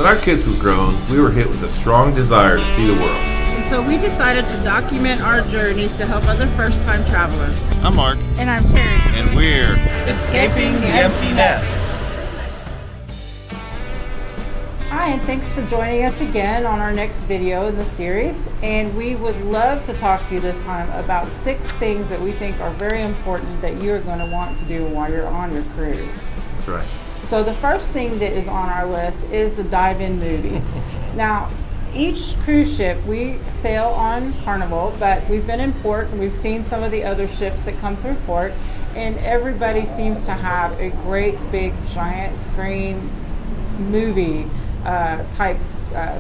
When our kids were grown, we were hit with a strong desire to see the world. And so we decided to document our journeys to help other first-time travelers. I'm Mark. And I'm Terry. And we're Escaping the Empty Nest. Hi, and thanks for joining us again on our next video in the series. And we would love to talk to you this time about 6 things that we think are very important that you're going to want to do while you're on your cruise. That's right. So the first thing that is on our list is the dive-in movies. Now, each cruise ship, we sail on Carnival, but we've been in port and we've seen some of the other ships that come through port, and everybody seems to have a great big giant screen movie type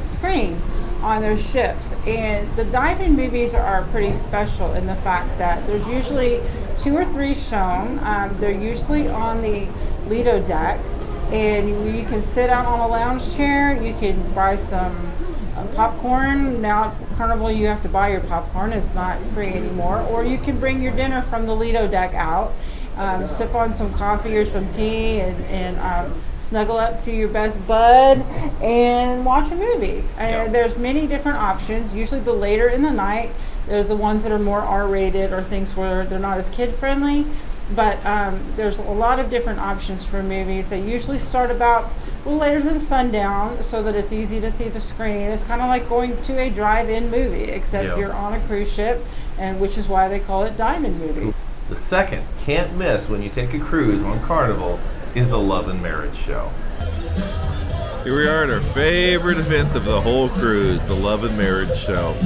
screen on their ships. And the dive-in movies are pretty special in the fact that there's usually 2 or 3 shown. They're usually on the Lido deck, and you can sit out on a lounge chair. You can buy some popcorn. Now at Carnival you have to buy your popcorn, it's not free anymore. Or you can bring your dinner from the Lido deck out, sip on some coffee or some tea, and snuggle up to your best bud and watch a movie. And there's many different options. Usually the later in the night, they're the ones that are more R-rated or things where they're not as kid-friendly. But there's a lot of different options for movies. They usually start about a little later than sundown so that it's easy to see the screen. It's kind of like going to a drive-in movie, except you're on a cruise ship, and which is why they call it dive-in movie. The second can't miss when you take a cruise on Carnival is the Love and Marriage Show. Here we are at our favorite event of the whole cruise, the Love and Marriage Show.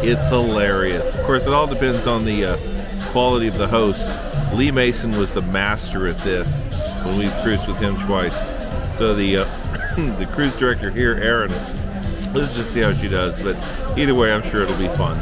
It's hilarious. Of course, it all depends on the quality of the host. Lee Mason was the master at this when we cruised with him twice. So the the cruise director here, Erin, let's just see how she does. But either way, I'm sure it'll be fun.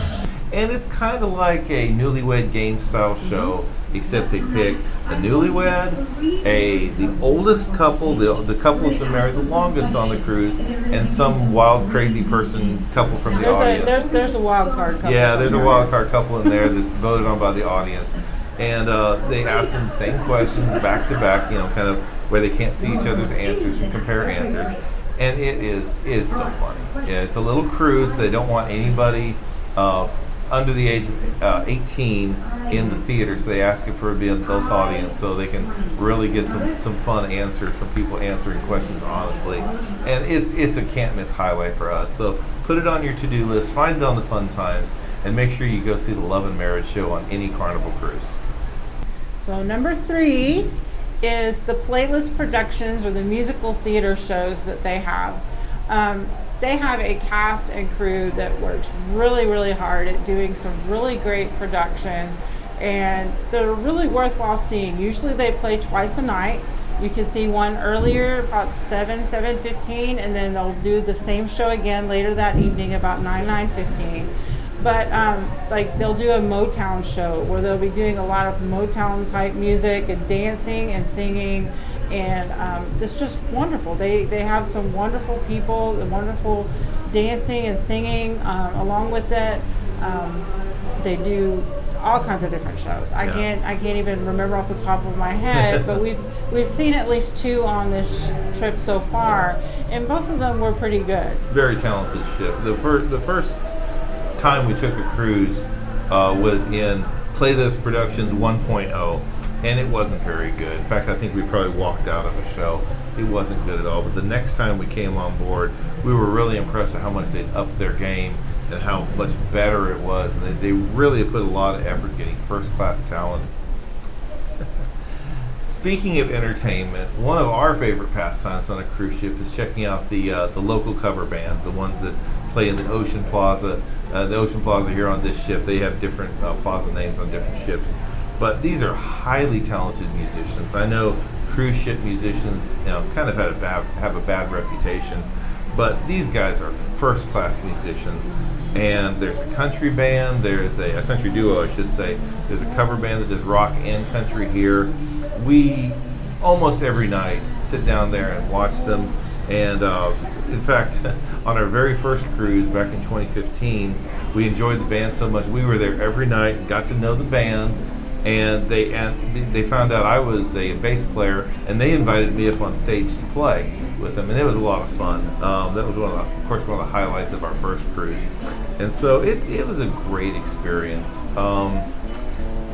And it's kind of like a newlywed game style show, except they pick the newlywed, the oldest couple, the couple that's been married the longest on the cruise, and some wild, crazy couple from the audience. There's a wild card couple. Yeah, there's a wild card couple in there that's voted on by the audience. And they ask them the same questions back to back, kind of where they can't see each other's answers and compare answers. And it's so funny. Yeah, it's a little cruise. They don't want anybody under the age of 18 in the theater, so they ask it for the adult audience so they can really get some fun answers from people answering questions honestly. And it's a can't miss highlight for us. So put it on your to-do list, find it on the fun times, and make sure you go see the Love and Marriage Show on any Carnival cruise. So number 3 is the Playlist Productions, or the musical theater shows that they have. They have a cast and crew that works really, really hard at doing some really great production, and they're really worthwhile seeing. Usually they play twice a night. You can see one earlier about 7:15, and then they'll do the same show again later that evening about 9:15. But like they'll do a Motown show where they'll be doing a lot of Motown type music and dancing and singing, and it's just wonderful. They have some wonderful people, and wonderful dancing and singing along with that. They do all kinds of different shows. I can't even remember off the top of my head, but we've seen at least 2 on this trip so far, and both of them were pretty good. Very talented ship. The first time we took a cruise was in Playlist Productions 1.0, and it wasn't very good. In fact, I think we probably walked out of a show. It wasn't good at all. But the next time we came on board, we were really impressed at how much they'd upped their game and how much better it was. And they really put a lot of effort getting first-class talent. Speaking of entertainment, one of our favorite pastimes on a cruise ship is checking out the local cover bands, the ones that play in the Ocean Plaza. The Ocean Plaza here on this ship, they have different plaza names on different ships. But these are highly talented musicians. I know cruise ship musicians kind of have a bad reputation, but these guys are first-class musicians. And there's a country band, there's a country duo, I should say. There's a cover band that does rock and country here. We almost every night sit down there and watch them. And in fact, on our very first cruise back in 2015, we enjoyed the band so much. We were there every night and got to know the band. And they found out I was a bass player, and they invited me up on stage to play. with them, and it was a lot of fun. That was of course, one of the highlights of our first cruise, and so it was a great experience.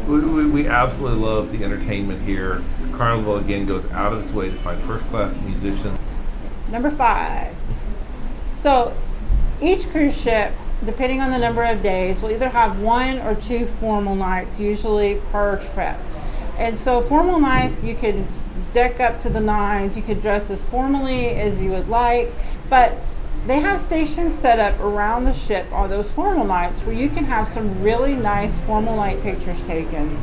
We absolutely love the entertainment here. Carnival again goes out of its way to find first-class musicians. Number 5. So each cruise ship, depending on the number of days, will either have 1 or 2 formal nights, usually per trip. And so formal nights, you can deck up to the nines, you could dress as formally as you would like, but they have stations set up around the ship on those formal nights where you can have some really nice formal night pictures taken.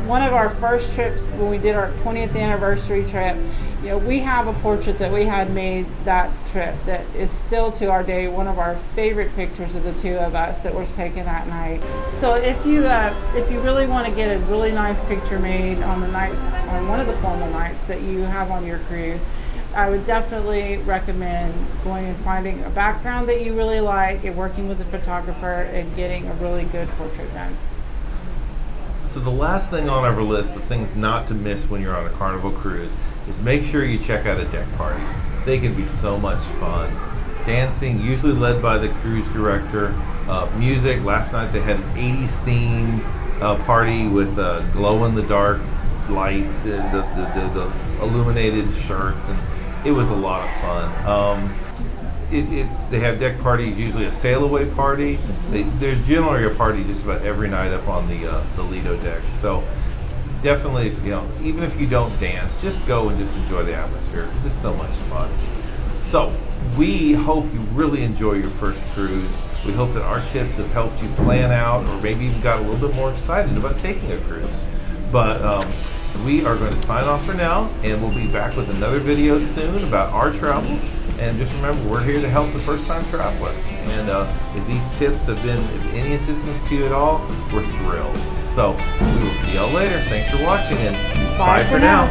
One of our first trips, when we did our 20th anniversary trip, we have a portrait that we had made that trip that is still to our day one of our favorite pictures of the two of us that was taken that night. So if you really want to get a really nice picture made on the night, on one of the formal nights that you have on your cruise, I would definitely recommend going and finding a background that you really like and working with a photographer and getting a really good portrait done. So the last thing on our list of things not to miss when you're on a Carnival cruise is make sure you check out a deck party. They can be so much fun. Dancing, usually led by the cruise director. Music, last night they had an 80s theme party with glow-in-the-dark lights, the illuminated shirts, and it was a lot of fun. They have deck parties, usually a sail away party. There's generally a party just about every night up on the Lido decks. So definitely, even if you don't dance, just go and just enjoy the atmosphere. It's just so much fun. So we hope you really enjoy your first cruise. We hope that our tips have helped you plan out, or maybe even got a little bit more excited about taking a cruise. But we are going to sign off for now, and we'll be back with another video soon about our travels. And just remember, we're here to help the first-time traveler. And if these tips have been of any assistance to you at all, we're thrilled. So we will see y'all later. Thanks for watching, and bye for now.